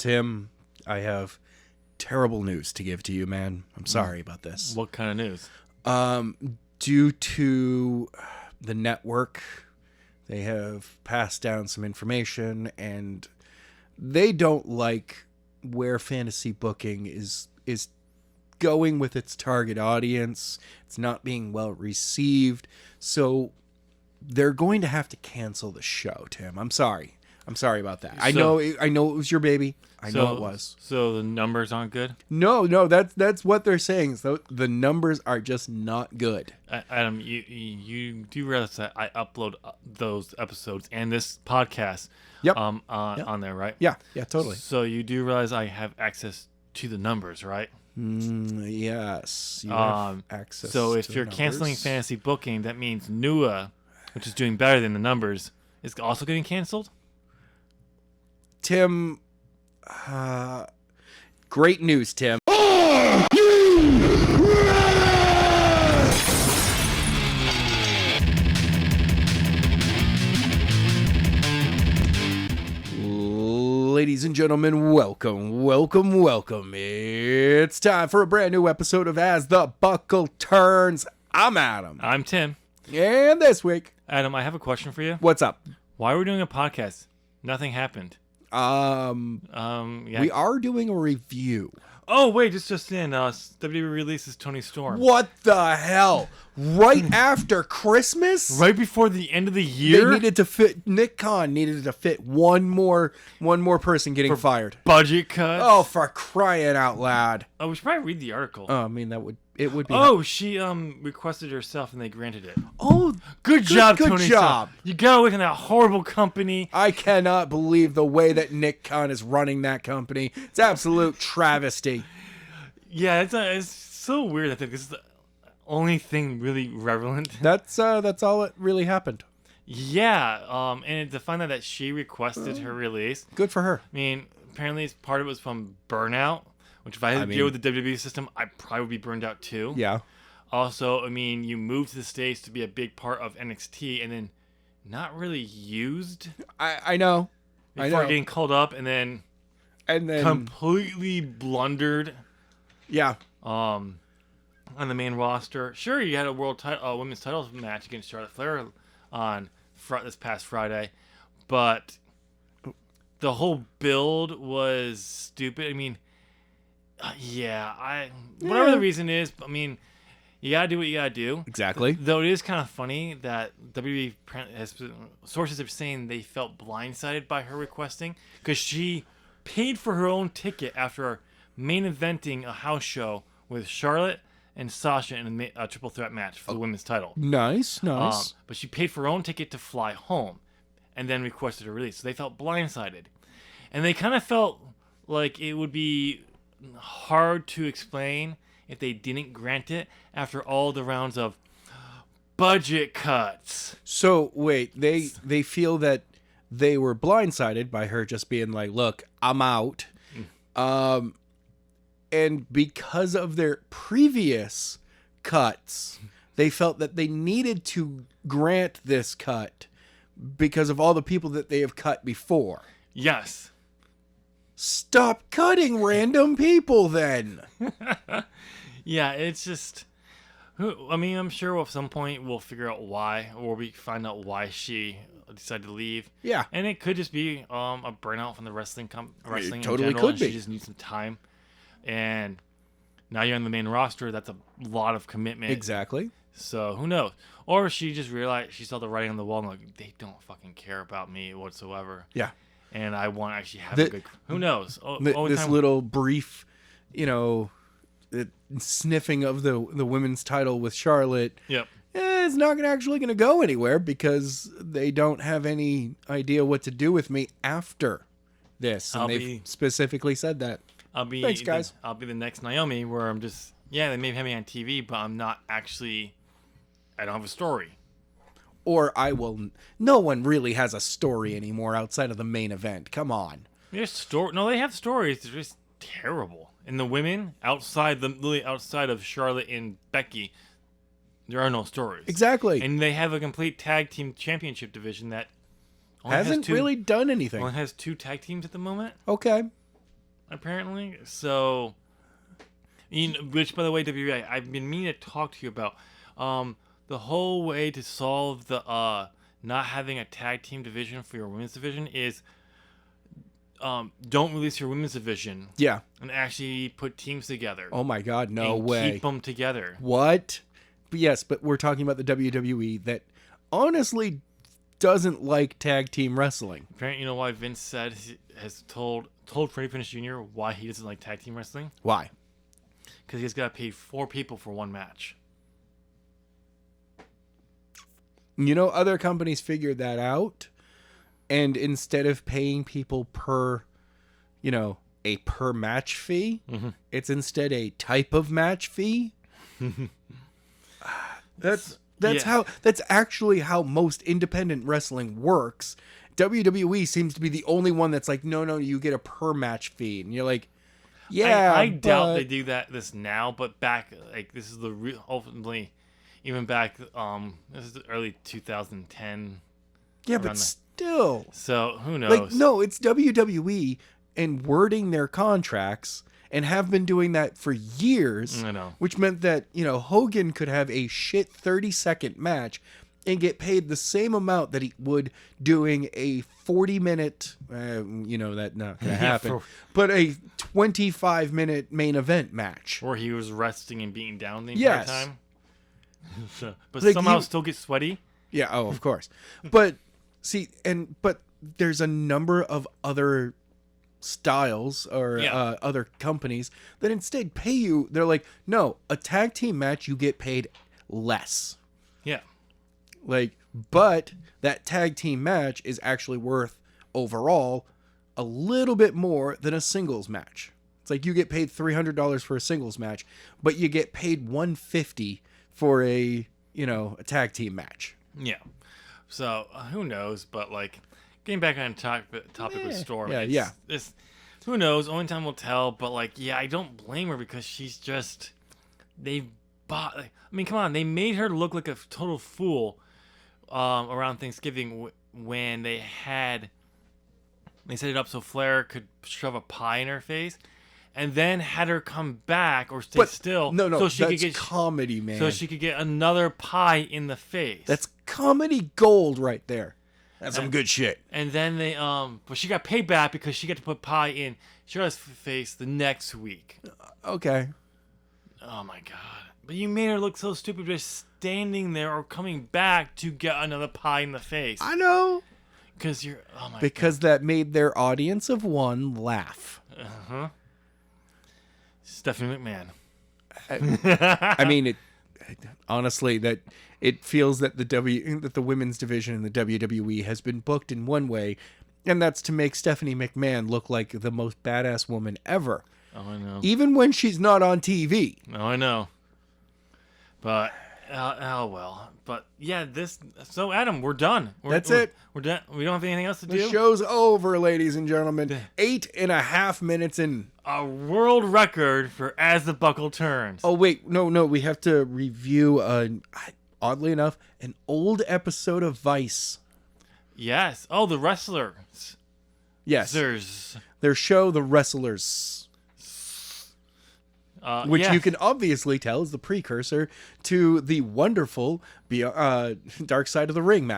Tim, I have terrible news to give to you, man. I'm sorry about this. What kind of news? Due to the network, they have passed down some information, and they don't like where fantasy booking is going with its target audience. It's not being well received, so they're going to have to cancel the show, Tim. I'm sorry about that. I know it was your baby. I know it was. So the numbers aren't good? No, that's what they're saying. So the numbers are just not good. Adam, you do realize that I upload those episodes and this podcast on there, right? Yeah, totally. So you do realize I have access to the numbers, right? Yes, you have access. So if to you're numbers. canceling fantasy booking, that means NUA, which is doing better than the numbers, is also getting canceled? Tim, great news, Tim. Ladies and gentlemen, welcome. It's time for a brand new episode of As the Buckle Turns. I'm Adam. I'm Tim. And this week... Adam, I have a question for you. What's up? Why are we doing a podcast? Nothing happened. Yeah. We are doing a review. Oh, wait, just in. WWE releases Toni Storm. What the hell? Right after Christmas? Right before the end of the year? They needed to fit... Nick Khan needed to fit one more person getting fired. Budget cuts? Oh, for crying out loud. Oh, we should probably read the article. Oh, I mean, it would be... Oh, she requested herself and they granted it. Oh, good job, Toni. Good job. You got away from that horrible company. I cannot believe the way that Nick Khan is running that company. It's absolute travesty. Yeah, it's so weird. I think this is the only thing really relevant. That's all that really happened. Yeah, and to find out that she requested her release. Good for her. I mean, apparently part of it was from burnout, which if I had to deal with the WWE system, I probably would be burned out too. Yeah. Also, I mean, you moved to the States to be a big part of NXT and then not really used. I know. Before getting called up and then completely blundered. Yeah. On the main roster. Sure, you had a women's title match against Charlotte Flair on this past Friday, but the whole build was stupid. I mean, whatever the reason is, I mean, you gotta do what you gotta do. Exactly. Though it is kind of funny that WWE sources are saying they felt blindsided by her requesting because she paid for her own ticket after main eventing a house show with Charlotte and Sasha in a triple threat match for the women's title. Nice. But she paid for her own ticket to fly home and then requested a release. So they felt blindsided. And they kind of felt like it would be hard to explain if they didn't grant it after all the rounds of budget cuts. So, wait, they feel that they were blindsided by her just being like, look, I'm out. And because of their previous cuts, they felt that they needed to grant this cut because of all the people that they have cut before. Yes. Stop cutting random people then. Yeah, it's just... I mean, I'm sure at some point we'll figure out why, or we find out why she decided to leave. Yeah. And it could just be a burnout from the wrestling It totally in general, could and be. She just needs some time. And now you're on the main roster. That's a lot of commitment. Exactly. So who knows? Or she just realized she saw the writing on the wall and like, they don't fucking care about me whatsoever. Yeah. And I want to actually have a good... Who knows? This little brief, sniffing of the women's title with Charlotte. Yep. It's not actually going to go anywhere because they don't have any idea what to do with me after this. And they've specifically said that. Thanks, guys. I'll be the next Naomi where I'm just... Yeah, they may have me on TV, but I'm not actually... I don't have a story. Or I will... No one really has a story anymore outside of the main event. Come on. No, they have stories. They're just terrible. And the women, outside of Charlotte and Becky, there are no stories. Exactly. And they have a complete tag team championship division that hasn't really done anything. Only has 2 tag teams at the moment. Okay. apparently. So, which, by the way, WWE, I've been meaning to talk to you about. The whole way to solve the not having a tag team division for your women's division is don't release your women's division. Yeah. And actually put teams together. Oh my God, no and way. Keep them together. What? But yes, but we're talking about the WWE that honestly doesn't like tag team wrestling. Apparently, you know why Vince said has told Freddie Prinze Jr. why he doesn't like tag team wrestling? Why? Because he's got to pay 4 people for one match. You know, other companies figured that out, and instead of paying people per, a per match fee, it's instead a type of match fee. That's actually how most independent wrestling works. WWE seems to be the only one that's like, no, you get a per match fee, and you're like, yeah. I doubt they do this now, but back this is the real ultimately. Even back, this is the early 2010. Yeah, but still. So, who knows? No, it's WWE and wording their contracts and have been doing that for years. I know. Which meant that, Hogan could have a shit 30-second match and get paid the same amount that he would doing a 40-minute, that's not going to happen, but a 25-minute main event match. Where he was resting and being down the entire time. But like somehow still get sweaty. Yeah, of course. But see, but there's a number of other styles or other companies that instead pay you. They're like, no, a tag team match you get paid less. Yeah. But that tag team match is actually worth overall a little bit more than a singles match. It's like you get paid $300 for a singles match, but you get paid $150 for a tag team match. Yeah. So who knows? But getting back on topic with Storm. It's who knows? Only time will tell. But I don't blame her because she's just come on, they made her look like a total fool around Thanksgiving when they set it up so Flair could shove a pie in her face. And then had her come back or stay still. No, so she that's could get comedy, man. So she could get another pie in the face. That's comedy gold right there. That's some good shit. And then they but she got paid back because she got to put pie in Charlotte's face the next week. Okay. Oh my God! But you made her look so stupid just standing there or coming back to get another pie in the face. I know. Because because that made their audience of one laugh. Stephanie McMahon. I mean, honestly, that it feels that the women's division in the WWE has been booked in one way, and that's to make Stephanie McMahon look like the most badass woman ever. Oh, I know. Even when she's not on TV. Oh, I know. But well. But yeah, so Adam, we're done. That's it. We're done. We don't have anything else to do. The show's over, ladies and gentlemen. 8.5 minutes in. A world record for As the Buckle Turns. Oh wait, no, we have to review oddly enough, an old episode of Vice. Yes. Oh, The Wrestlers. Yes. There's their show, The Wrestlers. Which you can obviously tell is the precursor to the wonderful Dark Side of the Ring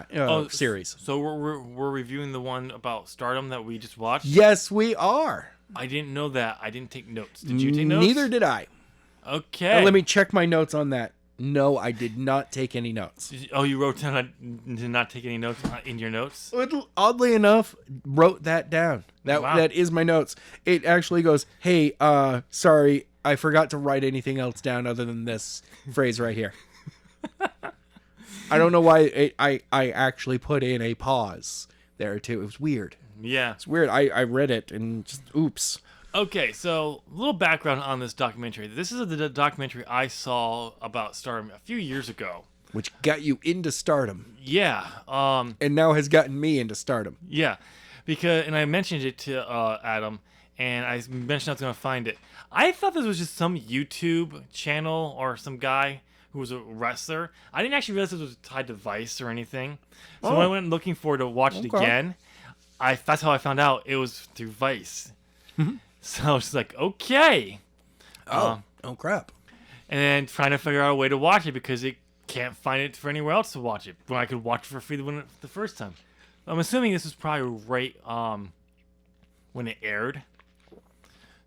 series. So we're reviewing the one about Stardom that we just watched? Yes, we are. I didn't know that. I didn't take notes. Did you take notes? Neither did I. Okay. Now, let me check my notes on that. No, I did not take any notes. You wrote down I did not take any notes in your notes? Oddly enough, wrote that down. Wow. That is my notes. It actually goes, hey, sorry, I forgot to write anything else down other than this phrase right here. I don't know why I actually put in a pause there, too. It was weird. Yeah. It's weird. I read it and just, oops. Okay, so a little background on this documentary. This is the documentary I saw about Stardom a few years ago. Which got you into Stardom. Yeah. And now has gotten me into Stardom. Yeah. And I mentioned it to Adam, and I mentioned I was going to find it. I thought this was just some YouTube channel or some guy who was a wrestler. I didn't actually realize this was tied to Vice or anything. So when I went looking for it to watch it again, that's how I found out it was through Vice. Mm-hmm. So she's like, okay. Oh crap. And then trying to figure out a way to watch it because it can't find it for anywhere else to watch it. When I could watch it for free the first time. I'm assuming this was probably right when it aired.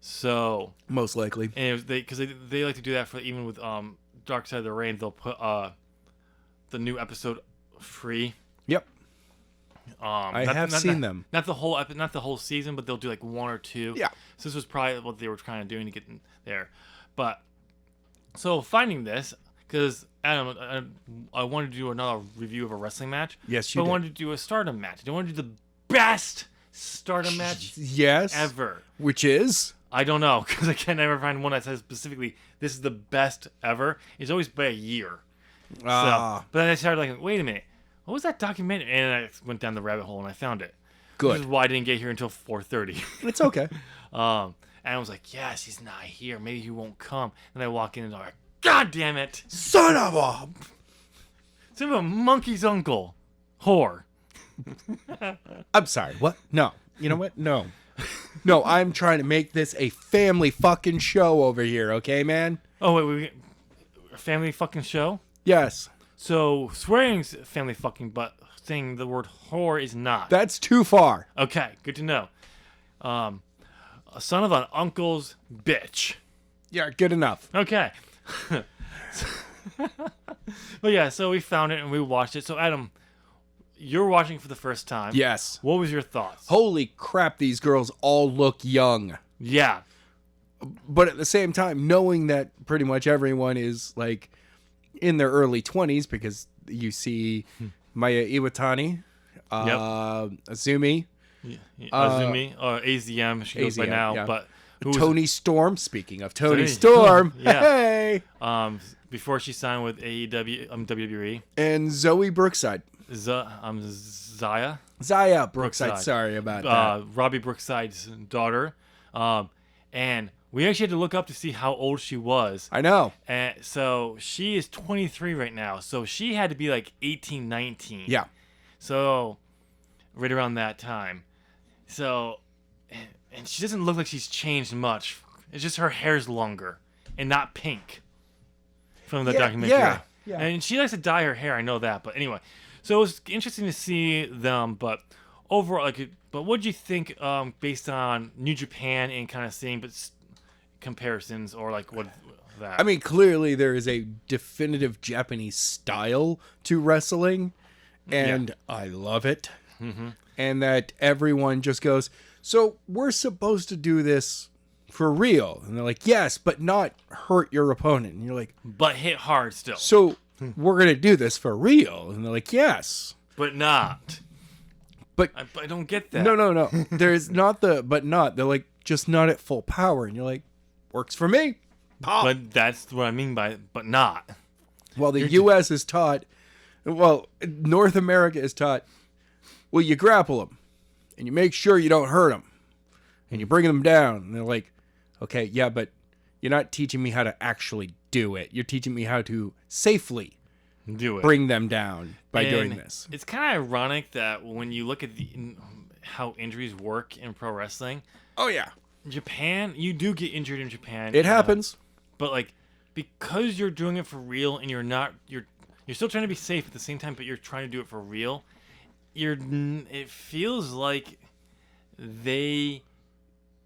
So Most likely. and it was because they like to do that for even with Dark Side of the Rain. They'll put the new episode free. Yep. I have seen them. Not the whole season, but they'll do like one or two. Yeah. So this was probably what they were trying to do to get in there. But so finding this, because Adam, I wanted to do another review of a wrestling match. Yes, you but did. I wanted to do a Stardom match. I wanted to do the best Stardom match Yes. ever. Which is? I don't know, because I can never find one that says specifically this is the best ever. It's always by a year. So, but then I started like, wait a minute, what was that documentary? And I went down the rabbit hole and I found it. Good. This is why I didn't get here until 4:30. It's okay. And I was like, yes, he's not here. Maybe he won't come. And I walk in and I'm like, God damn it! Son of a... Son of a monkey's uncle, whore. I'm sorry. What? No. You know what? No. No, I'm trying to make this a family fucking show over here, okay, man? Oh wait, a family fucking show. Yes. So swearing's family fucking, but saying the word whore is not. That's too far. Okay, good to know. A son of an uncle's bitch. Yeah, good enough. Okay. But yeah, so we found it and we watched it. So Adam, you're watching for the first time. Yes. What was your thoughts? Holy crap, these girls all look young. Yeah. But at the same time, knowing that pretty much everyone is like in their early 20s, because you see Maya Iwatani, Azumi, Azumi, or AZM, she goes by AZM, now, yeah. but who was, Toni Storm. Speaking of Toni Toni- Storm, Yeah. hey, before she signed with AEW, WWE, and Zoe Brookside, Zaya Brookside. Sorry about that. Robbie Brookside's daughter, and we actually had to look up to see how old she was. I know. And so she is 23 right now. So she had to be like 18, 19. Yeah. So right around that time. So, and she doesn't look like she's changed much. It's just her hair's longer and not pink from the documentary. Yeah. And she likes to dye her hair. I know that. But anyway, so it was interesting to see them. But overall, but what did you think based on New Japan and kind of seeing comparisons or like what that? I mean, clearly there is a definitive Japanese style to wrestling, and I love it. Mm-hmm. And that everyone just goes, so we're supposed to do this for real. And they're like, yes, but not hurt your opponent. And you're like, but hit hard still. so we're going to do this for real. And they're like, yes. But not. But I don't get that. no. There's not but not. They're like, just not at full power. And you're like, works for me. Pop. But that's what I mean by but not. Well, the U.S. is taught, North America is taught, well, you grapple them, and you make sure you don't hurt them, and you bring them down. And they're like, okay, yeah, but you're not teaching me how to actually do it. You're teaching me how to safely Do it. bring them down by And doing this. It's kind of ironic that when you look at how injuries work in pro wrestling, Oh, yeah. Japan, you do get injured in Japan. It happens. But like because you're doing it for real and you're still trying to be safe at the same time, but you're trying to do it for real. It feels like they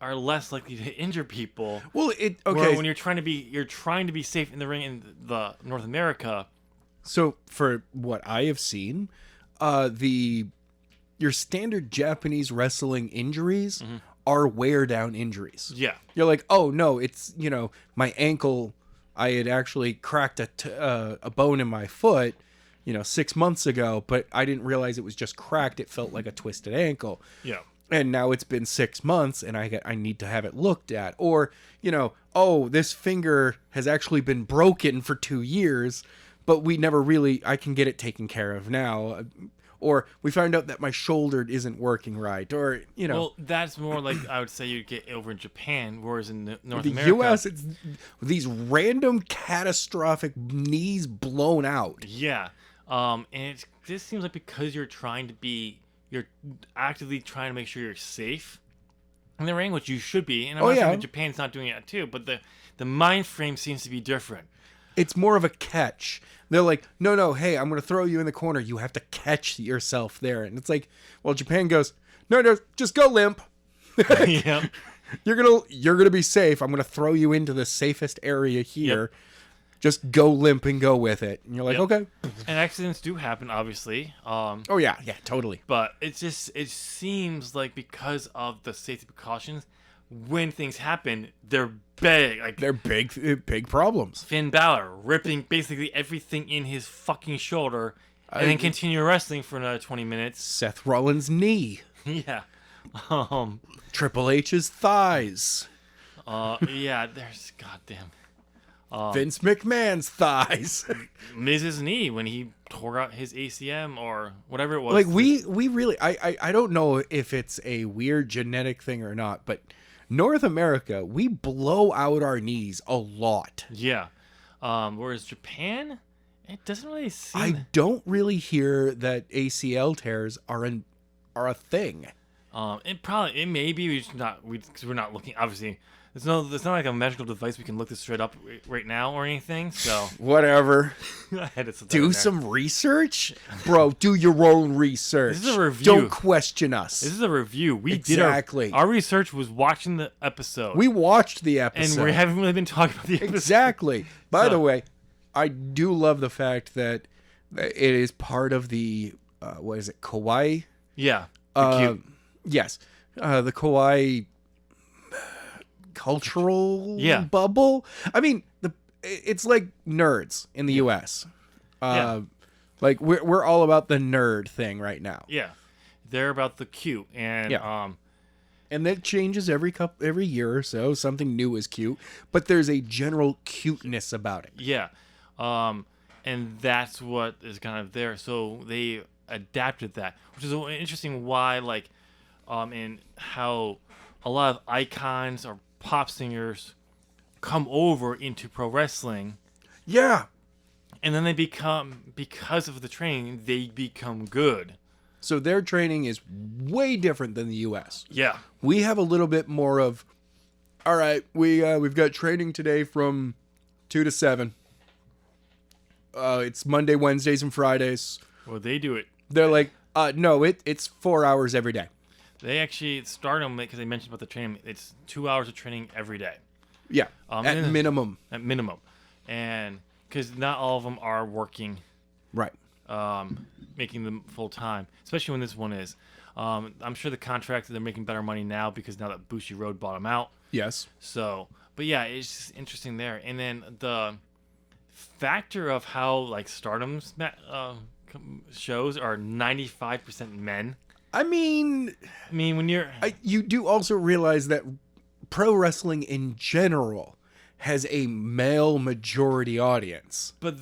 are less likely to injure people. Well, Where when you're trying to be safe in the ring in the North America. So for what I have seen, your standard Japanese wrestling injuries are wear down injuries. Yeah. You're like, oh no, it's my ankle. I had actually cracked a bone in my foot, 6 months ago, but I didn't realize it was just cracked. It felt like a twisted ankle. Yeah. And now it's been 6 months, and I need to have it looked at. Or oh, this finger has actually been broken for 2 years, but we never really. I can get it taken care of now. Or we found out that my shoulder isn't working right, or Well, that's more like I would say you'd get over in Japan, whereas in North the America, U.S. it's these random catastrophic knees blown out. Yeah, and it just seems like because you're actively trying to make sure you're safe. in the ring, which you should be. And I'm Oh, not saying yeah. that Japan's not doing it too, but the mind frame seems to be different. It's more of a catch. They're like, no, hey, I'm going to throw you in the corner. You have to catch yourself there. And it's like, well, Japan goes, no, just go limp. Yep. You're gonna be safe. I'm gonna throw you into the safest area here. Yep. Just go limp and go with it. And you're like, Yep. okay. And accidents do happen, obviously. Oh yeah, totally. But it seems like because of the safety precautions, when things happen, they're big. Like They're big problems. Finn Balor ripping basically everything in his fucking shoulder, and then continue wrestling for another 20 minutes. Seth Rollins' knee, Yeah. Triple H's thighs, Yeah. There's goddamn Vince McMahon's thighs. Miz's knee when he tore out his ACM or whatever it was. Like we really, I don't know if it's a weird genetic thing or not, but North America, we blow out our knees a lot. Yeah. Whereas Japan, it doesn't really seem. I don't really hear that ACL tears are a thing. It may be because we're not looking. Obviously, it's not like a medical device we can look this straight up right now or anything. So Whatever. I had to put that in Do there. some research, bro. Do your own research. This is a review. Don't question us. This is a review. We Exactly. did our research was watching the episode. We watched the and episode. we haven't really been talking about the episode. Exactly. By So- the way, I do love the fact that it is part of the what is it, Kawaii? Yeah. Cute. Yes, the Kawaii cultural Yeah. bubble. I mean, it's like nerds in the U.S. Yeah. Like we're all about the nerd thing right now, Yeah. They're about the cute and Yeah. and that changes every year or so. Something new is cute, but there's a general cuteness about it. yeah. And that's what is kind of there. So they adapted that, which is interesting why in how a lot of icons or pop singers come over into pro wrestling, Yeah. and then they become, because of the training, they become good. So their training is way different than the U.S. Yeah. We have a little bit more of, all right, we've got training today from 2 to 7. It's Monday, Wednesdays, and Fridays. Well, they do it. They're like, no, it's 4 hours every day. They actually, Stardom, because they mentioned about the training, it's 2 hours of training every day. Yeah, And at then- minimum. At minimum. And because not all of them are working, Right. making them full time, especially when this one is. I'm sure the contract, they're making better money now because now that Bushi Road bought them out. Yes. So, but yeah, it's just interesting there. And then the factor of how Stardom's shows are 95% men. I mean, When you're you do also realize that pro wrestling in general has a male majority audience. but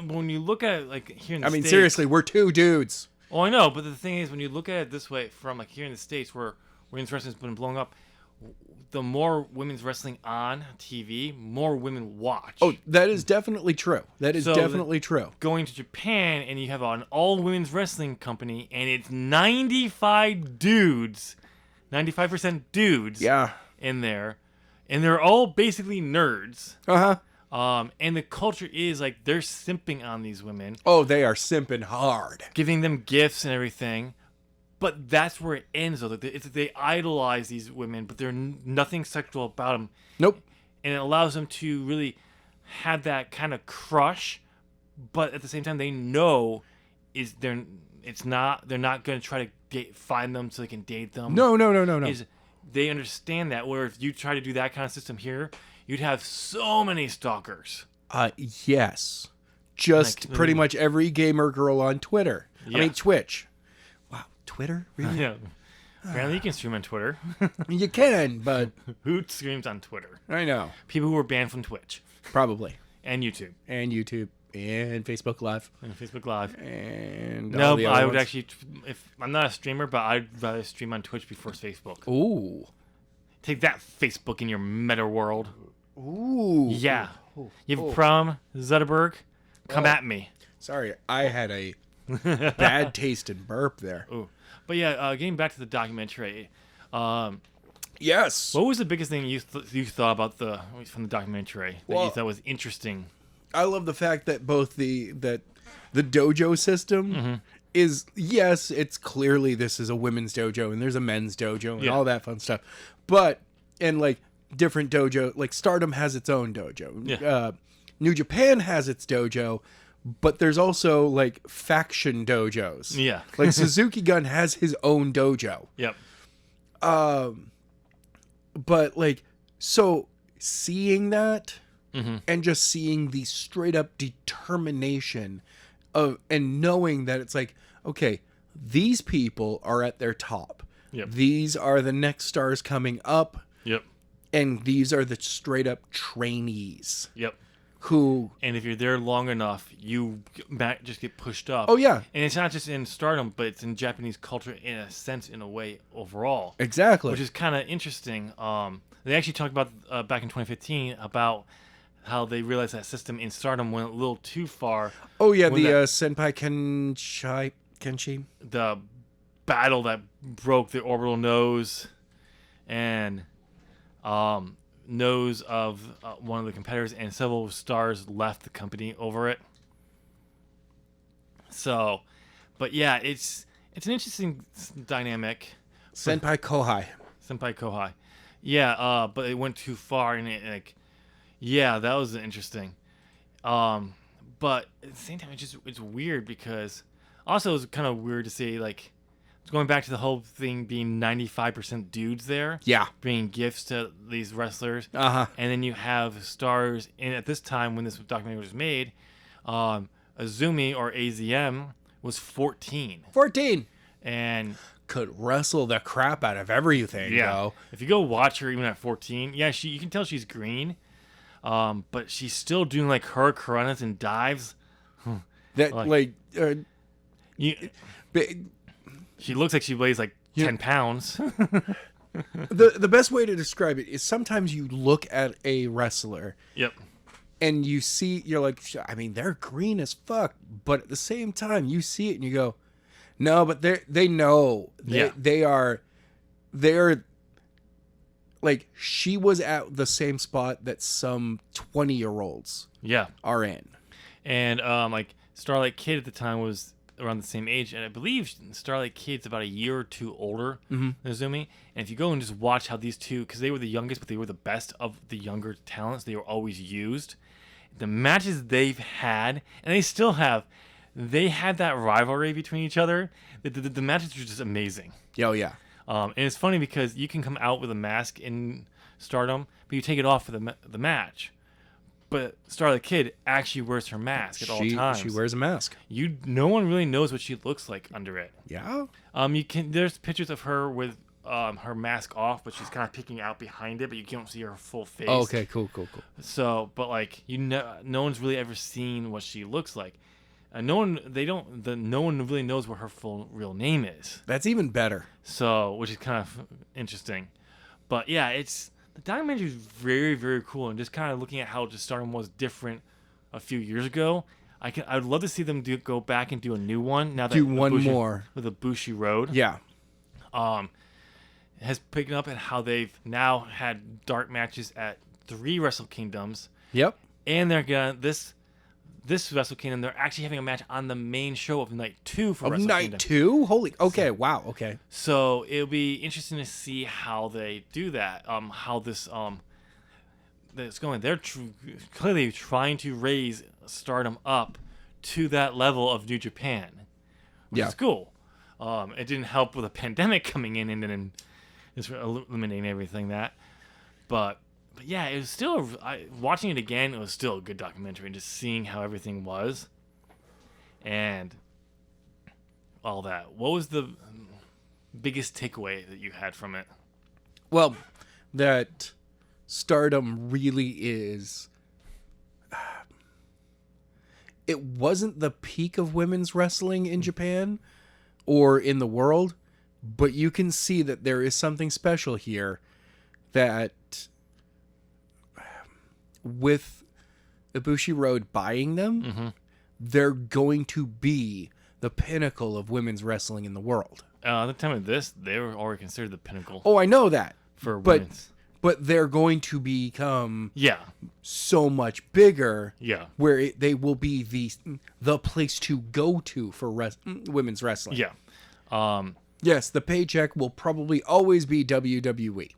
when you look at it here in the I mean, States, seriously, we're two dudes. Oh, I know, but the thing is, when you look at it this way, from here in the States, where women's wrestling has been blowing up, the more women's wrestling on TV, more women watch. Oh, that is definitely true. That is So definitely true. Going to Japan, and you have an all women's wrestling company, and it's 95 dudes, 95% dudes Yeah. in there, and they're all basically nerds. Uh-huh. And the culture is they're simping on these women, Oh, they are simping hard. giving them gifts and everything. But that's where it ends, though. They idolize these women, but they're nothing sexual about them. Nope. And it allows them to really have that kind of crush, but at the same time, they know they're not going to try to find them so they can date them. No. Is they understand that, where if you try to do that kind of system here, you'd have so many stalkers. Yes. Just pretty much every gamer girl on Twitter. Yeah. I mean, Twitch. Wow, Twitter? Really? Yeah. Apparently, you can stream on Twitter. You can, but Who streams on Twitter? I know. People who are banned from Twitch Probably. and YouTube And YouTube. And Facebook Live. and Facebook Live. And No, all the other I would ones. actually, if I'm not a streamer, but I'd rather stream on Twitch before Facebook. Ooh. Take that, Facebook, in your meta world. Ooh. Yeah. You have a problem, Zuckerberg? Come at me. Sorry, I had a bad taste in burp there. Ooh. But yeah, getting back to the documentary, Yes. What was the biggest thing you thought about from the documentary that you thought was interesting? I love the fact that both the dojo system is, yes, it's clearly this is a women's dojo and there's a men's dojo and all that fun stuff. But, and like different dojo, like Stardom has its own dojo. Yeah. New Japan has its dojo, but there's also like faction dojos. Yeah. Like Suzuki Gun has his own dojo. Yep. But like, so seeing that and just seeing the straight up determination of, and knowing that it's like, okay, these people are at their top. Yep. These are the next stars coming up. Yep. And these are the straight up trainees. Yep. Who, and if you're there long enough, you just get pushed up. oh yeah, and it's not just in Stardom, but it's in Japanese culture in a sense, in a way, overall. Exactly. Which is kind of interesting. They actually talked about back in 2015 about how they realized that system in Stardom went a little too far. Oh yeah, the Senpai Kenshi. The battle that broke the orbital nose and nose of one of the competitors, and several stars left the company over it. So, but yeah, it's an interesting dynamic. Senpai Kohai. Yeah, but it went too far, and that was interesting. But at the same time, it's weird because also it's kind of weird to see like. Going back to the whole thing being 95% dudes there. Yeah. Bringing gifts to these wrestlers. Uh-huh. And then you have stars, and at this time when this documentary was made, Azumi, or AZM, was 14. 14. And could wrestle the crap out of everything, though. If you go watch her even at 14, you can tell she's green. But she's still doing like her karanas and dives. She looks like she weighs like 10 pounds. The best way to describe it is sometimes you look at a wrestler. Yep. And you're like, I mean, they're green as fuck. But at the same time, you see it and you go, no, but they know. They're like, she was at the same spot that some 20-year-olds are in. And like Starlight Kid at the time was around the same age, and I believe Starlight Kid's about a year or two older than Azumi. And if you go and just watch how these two, because they were the youngest, but they were the best of the younger talents, they were always used. The matches they've had, and they still have, they had that rivalry between each other. The matches were just amazing. Oh yeah. And it's funny because you can come out with a mask in Stardom, but you take it off for the match. But Starlight Kid actually wears her mask at all times. She wears a mask. No one really knows what she looks like under it. Yeah. There's pictures of her with her mask off, but she's kind of peeking out behind it, but you can't see her full face. Oh, okay, cool. So, but like no one's really ever seen what she looks like. No one really knows what her full real name is. That's even better. So, which is kind of interesting. But yeah, the documentary is very, very cool, and just kind of looking at how just Stardom was different a few years ago. I'd love to see them go back and do a new one now that do one more with the Bushi Road. Yeah. Has picked up at how they've now had dark matches at 3 Wrestle Kingdoms. Yep. And they're gonna this Wrestle Kingdom, they're actually having a match on the main show of Night 2 for Wrestle Kingdom. Night 2? Holy, okay, wow, okay. So it'll be interesting to see how they do that. How this that's going. They're clearly trying to raise Stardom up to that level of New Japan, which is cool. It didn't help with a pandemic coming in and then just eliminating everything but yeah, it was still watching it again. It was still a good documentary, and just seeing how everything was and all that. What was the biggest takeaway that you had from it? Well, that Stardom really is. It wasn't the peak of women's wrestling in Japan or in the world, but you can see that there is something special here that with Ibushi Road buying them, they're going to be the pinnacle of women's wrestling in the world. At the time of this, they were already considered the pinnacle. Oh, I know that. for but women's. but they're going to become Yeah. so much bigger. Yeah. Where they will be the place to go to for women's wrestling. Yeah. Yes, the paycheck will probably always be WWE.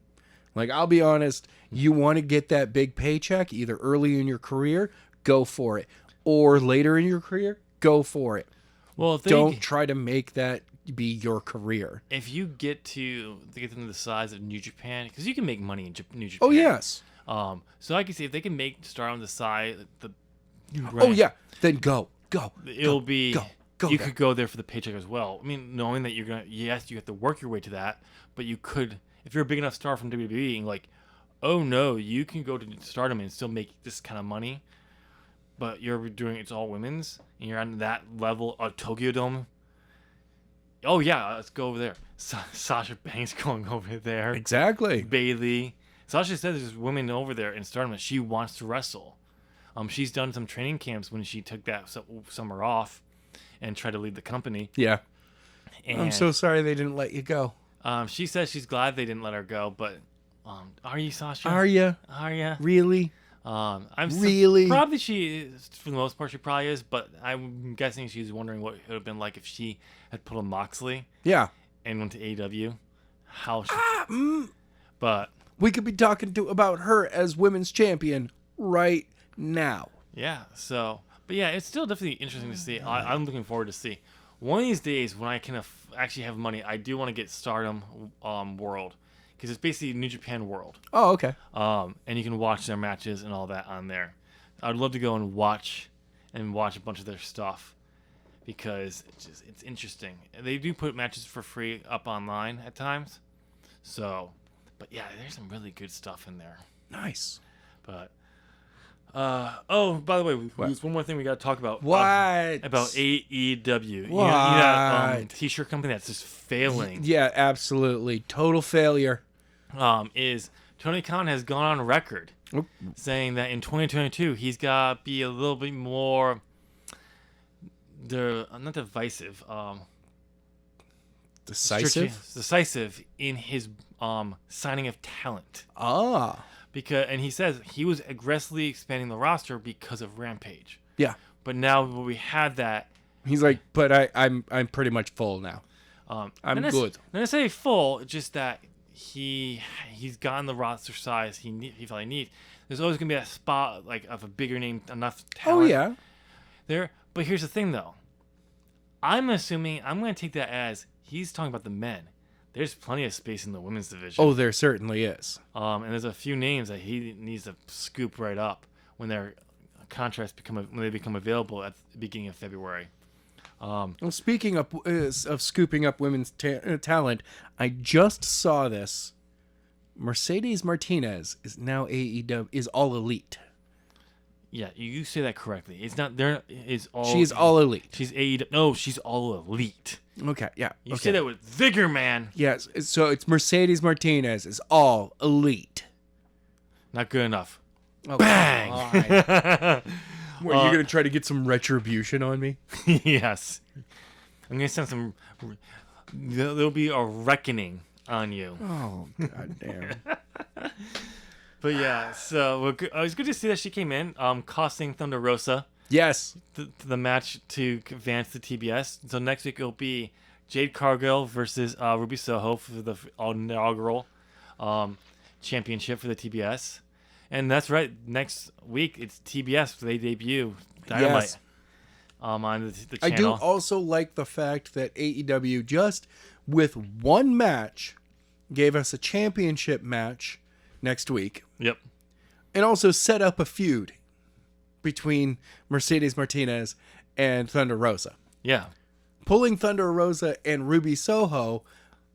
Like, I'll be honest, you want to get that big paycheck either early in your career, go for it. Or later in your career, go for it. Well, if Don't try to make that be your career. If you get them to the size of New Japan, because you can make money in New Japan. Oh, yes. So I can see if they can make Stardom the size, Oh, yeah. Then go. It'll be. Go you there. could go there for the paycheck as well. I mean, knowing that you have to work your way to that, but you could, if you're a big enough star from WWE, and like, oh no, you can go to Stardom and still make this kind of money, but you're doing it's all women's, and you're on that level of Tokyo Dome. Oh yeah, let's go over there. Sasha Banks going over there. Exactly. Bailey. Sasha says there's women over there in Stardom that she wants to wrestle. She's done some training camps when she took that summer off and tried to leave the company. Yeah. And, I'm so sorry they didn't let you go. She says she's glad they didn't let her go, but are you, Sasha? Are you? Are you? Really? Really? Probably she is, for the most part, she probably is, but I'm guessing she's wondering what it would have been like if she had pulled a Moxley. Yeah. And went to AEW. How she... But... We could be talking about her as women's champion right now. Yeah, so... But yeah, it's still definitely interesting to see. I'm looking forward to see. One of these days, when I can actually have money, I do want to get Stardom World. Because it's basically New Japan World. Oh, okay. And you can watch their matches and all that on there. I'd love to go and watch a bunch of their stuff. Because it's interesting. They do put matches for free up online at times. So, but yeah, there's some really good stuff in there. Nice. But... by the way, there's one more thing we got to talk about. What? About AEW. What? You know that t-shirt company that's just failing. Yeah, absolutely. Total failure. Is Tony Khan has gone on record saying that in 2022 he's got to be a little bit more not divisive, decisive in his signing of talent. And he says he was aggressively expanding the roster because of Rampage. Yeah. But now we had that. He's like, but I'm pretty much full now. I'm good. Not necessarily full, just that he's gotten the roster size he probably needs. There's always gonna be a spot like of a bigger name, enough talent. Oh yeah. There, but here's the thing though. I'm assuming I'm gonna take that as he's talking about the men. There's plenty of space in the women's division. Oh, there certainly is. And there's a few names that he needs to scoop right up when their contracts become available at the beginning of February. Well, speaking of scooping up women's talent, I just saw this. Mercedes Martinez is now AEW is All Elite. Yeah, you say that correctly. It's not there. Is all. She's All Elite. She's AEW. No, she's All Elite. Okay, yeah. You say that with vigor, man. Yes, so it's Mercedes Martinez is All Elite. Not good enough. Oh, bang! What, are you going to try to get some retribution on me? Yes. I'm going to send some... There'll be a reckoning on you. Oh, goddamn. But yeah, so it was good to see that she came in, costing Thunder Rosa. Yes. The match to advance to TBS. So next week it'll be Jade Cargill versus Ruby Soho for the inaugural championship for the TBS. And that's right. Next week it's TBS. They debut Dynamite. Yes. On the channel. I do also like the fact that AEW just with one match gave us a championship match next week. Yep. And also set up a feud between Mercedes Martinez and Thunder Rosa. Yeah. Pulling Thunder Rosa and Ruby Soho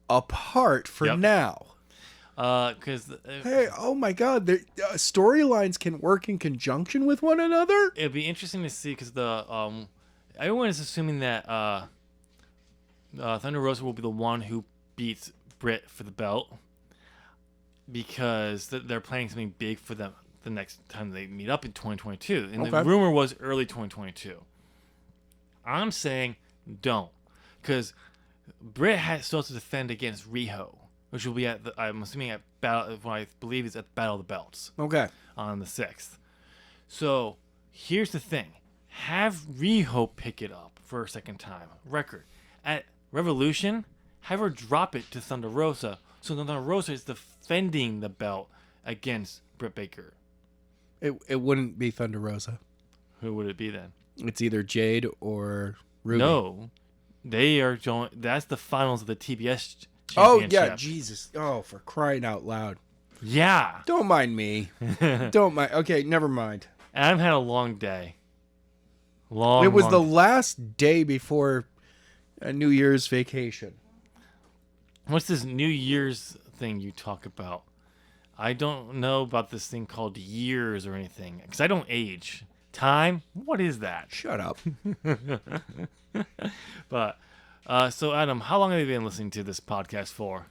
apart for now. Hey, oh my God, storylines can work in conjunction with one another. It'd be interesting to see because everyone is assuming that Thunder Rosa will be the one who beats Britt for the belt because they're planning something big for them the next time they meet up in 2022, and the rumor was early 2022. I'm saying don't, because Britt still has to defend against Riho. which will be I'm assuming at Battle, what I believe is at Battle of the Belts Okay. on the 6th. So here's the thing: have Riho pick it up for a second time record at Revolution. Have her drop it to Thunder Rosa, so Thunder Rosa is defending the belt against Britt Baker. It wouldn't be Thunder Rosa. Who would it be then? It's either Jade or Ruby. No, they are joint. That's the finals of the TBS Oh, championship. yeah, Jesus. Oh, for crying out loud. Yeah. Don't mind me. Don't mind. Okay, never mind. And I've had a long day. Long. It was the long- last day before a New Year's vacation. What's this New Year's thing you talk about? I don't know about this thing called years or anything, because I don't age. Time? What is that? Shut up. But, so Adam, how long have you been listening to this podcast for?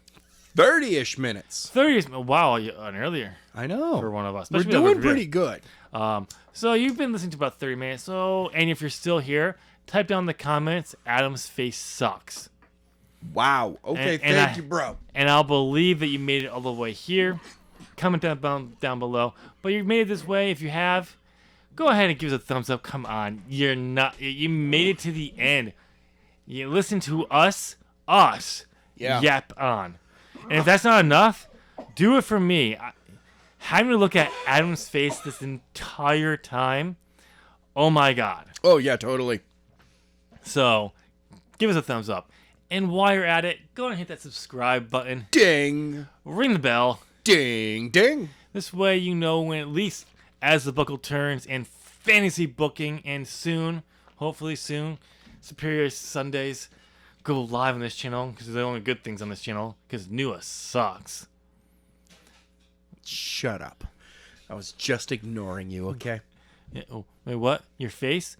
30-ish minutes. 30 years. Wow, an earlier I know. for one of us. We're Especially doing over pretty good. So you've been listening to about 30 minutes. So, and if you're still here, type down in the comments, Adam's face sucks. Wow. Okay, And thank you, bro. And I'll believe that you made it all the way here. Comment down below. But you made it this way. If you have, go ahead and give us a thumbs up. Come on. You made it to the end. You listen to us Yeah. yap on. And if that's not enough, do it for me. Having to look at Adam's face this entire time, oh my God. Oh, yeah, totally. So, give us a thumbs up. And while you're at it, go and hit that subscribe button. Ding. Ring the bell. Ding, ding. This way you know when, at least as the buckle turns and fantasy booking, and soon, hopefully soon, Superior Sundays go live on this channel, because they're the only good things on this channel, because Nua sucks. Shut up. I was just ignoring you, okay? Yeah, oh, wait, what? Your face?